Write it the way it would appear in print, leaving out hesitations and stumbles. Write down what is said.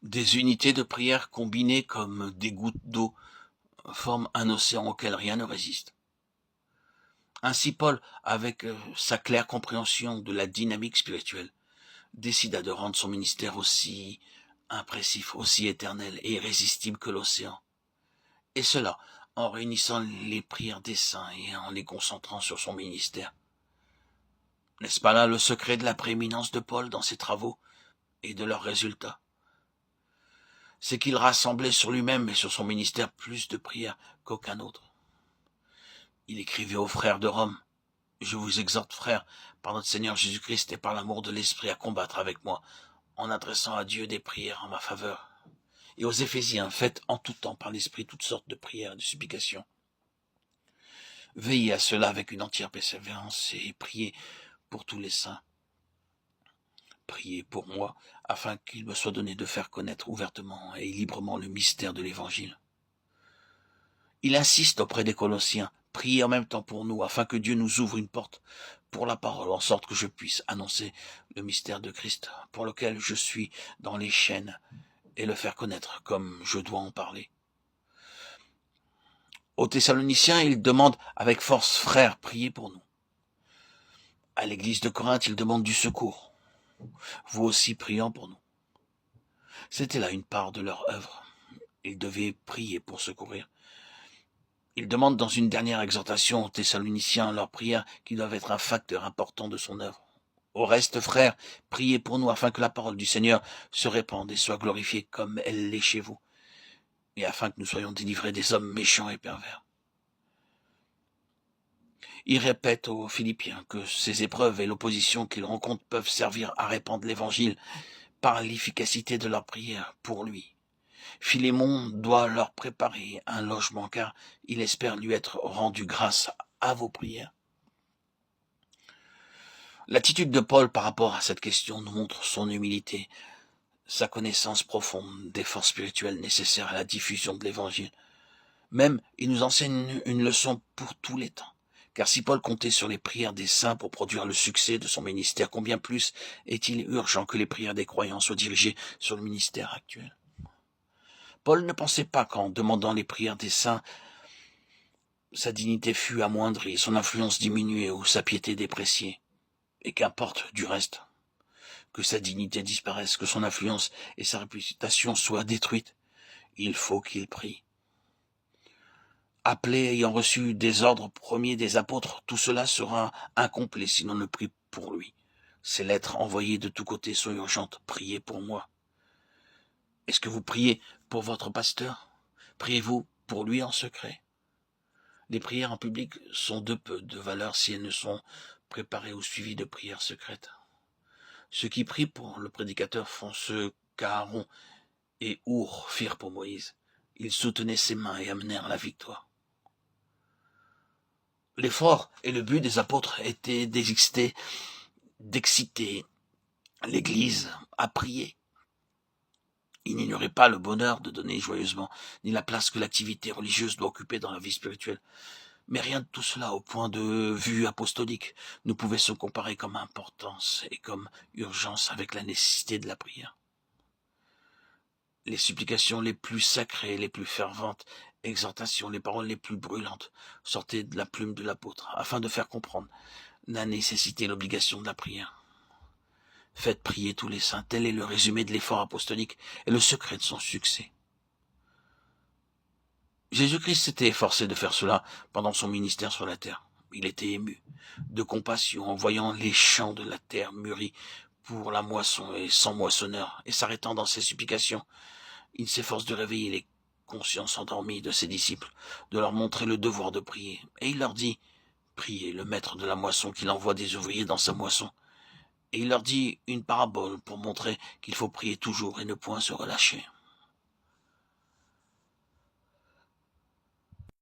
Des unités de prière combinées comme des gouttes d'eau forment un océan auquel rien ne résiste. Ainsi Paul, avec sa claire compréhension de la dynamique spirituelle, décida de rendre son ministère aussi impressif, aussi éternel et irrésistible que l'océan. Et cela en réunissant les prières des saints et en les concentrant sur son ministère. N'est-ce pas là le secret de la prééminence de Paul dans ses travaux et de leurs résultats? C'est qu'il rassemblait sur lui-même et sur son ministère plus de prières qu'aucun autre. Il écrivait aux frères de Rome: « Je vous exhorte, frères, par notre Seigneur Jésus-Christ et par l'amour de l'Esprit, à combattre avec moi, en adressant à Dieu des prières en ma faveur. » Et aux Éphésiens: « Faites en tout temps par l'Esprit toutes sortes de prières et de supplications. Veillez à cela avec une entière persévérance et priez pour tous les saints. Priez pour moi, afin qu'il me soit donné de faire connaître ouvertement et librement le mystère de l'Évangile. » Il insiste auprès des Colossiens: « Priez en même temps pour nous, afin que Dieu nous ouvre une porte pour la parole, en sorte que je puisse annoncer le mystère de Christ, pour lequel je suis dans les chaînes, et le faire connaître comme je dois en parler. » Aux Thessaloniciens, il demande avec force: « Frères, priez pour nous. » À l'église de Corinthe, il demande du secours. Vous aussi priant pour nous. C'était là une part de leur œuvre. Ils devaient prier pour secourir. Il demande dans une dernière exhortation aux Thessaloniciens leurs prières qui doivent être un facteur important de son œuvre. Au reste, frères, priez pour nous afin que la parole du Seigneur se répande et soit glorifiée comme elle l'est chez vous, et afin que nous soyons délivrés des hommes méchants et pervers. Il répète aux Philippiens que ces épreuves et l'opposition qu'ils rencontrent peuvent servir à répandre l'Évangile par l'efficacité de leur prière pour lui. Philémon doit leur préparer un logement car il espère lui être rendu grâce à vos prières. L'attitude de Paul par rapport à cette question nous montre son humilité, sa connaissance profonde des forces spirituelles nécessaires à la diffusion de l'Évangile. Même, il nous enseigne une leçon pour tous les temps. Car si Paul comptait sur les prières des saints pour produire le succès de son ministère, combien plus est-il urgent que les prières des croyants soient dirigées sur le ministère actuel? Paul ne pensait pas qu'en demandant les prières des saints, sa dignité fut amoindrie, son influence diminuée ou sa piété dépréciée. Et qu'importe du reste, que sa dignité disparaisse, que son influence et sa réputation soient détruites, il faut qu'il prie. Appelé, ayant reçu des ordres premiers des apôtres, tout cela sera incomplet si l'on ne prie pour lui. Ces lettres envoyées de tous côtés sont urgentes. Priez pour moi. Est-ce que vous priez pour votre pasteur? Priez-vous pour lui en secret? Les prières en public sont de peu de valeur si elles ne sont préparées ou suivies de prières secrètes. Ceux qui prient pour le prédicateur font ce qu'Aaron et Our firent pour Moïse. Ils soutenaient ses mains et amenèrent la victoire. L'effort et le but des apôtres étaient d'exciter l'Église à prier. Ils n'ignoraient pas le bonheur de donner joyeusement, ni la place que l'activité religieuse doit occuper dans la vie spirituelle. Mais rien de tout cela, au point de vue apostolique, ne pouvait se comparer comme importance et comme urgence avec la nécessité de la prière. Les supplications les plus sacrées, les plus ferventes, exhortations, les paroles les plus brûlantes sortaient de la plume de l'apôtre, afin de faire comprendre la nécessité et l'obligation de la prière. Faites prier tous les saints, tel est le résumé de l'effort apostolique et le secret de son succès. Jésus-Christ s'était efforcé de faire cela pendant son ministère sur la terre. Il était ému de compassion en voyant les champs de la terre mûris pour la moisson et sans moissonneur, et s'arrêtant dans ses supplications, il s'efforce de réveiller les consciences endormies de ses disciples, de leur montrer le devoir de prier. Et il leur dit: priez le maître de la moisson qu'il envoie des ouvriers dans sa moisson. Et il leur dit une parabole pour montrer qu'il faut prier toujours et ne point se relâcher.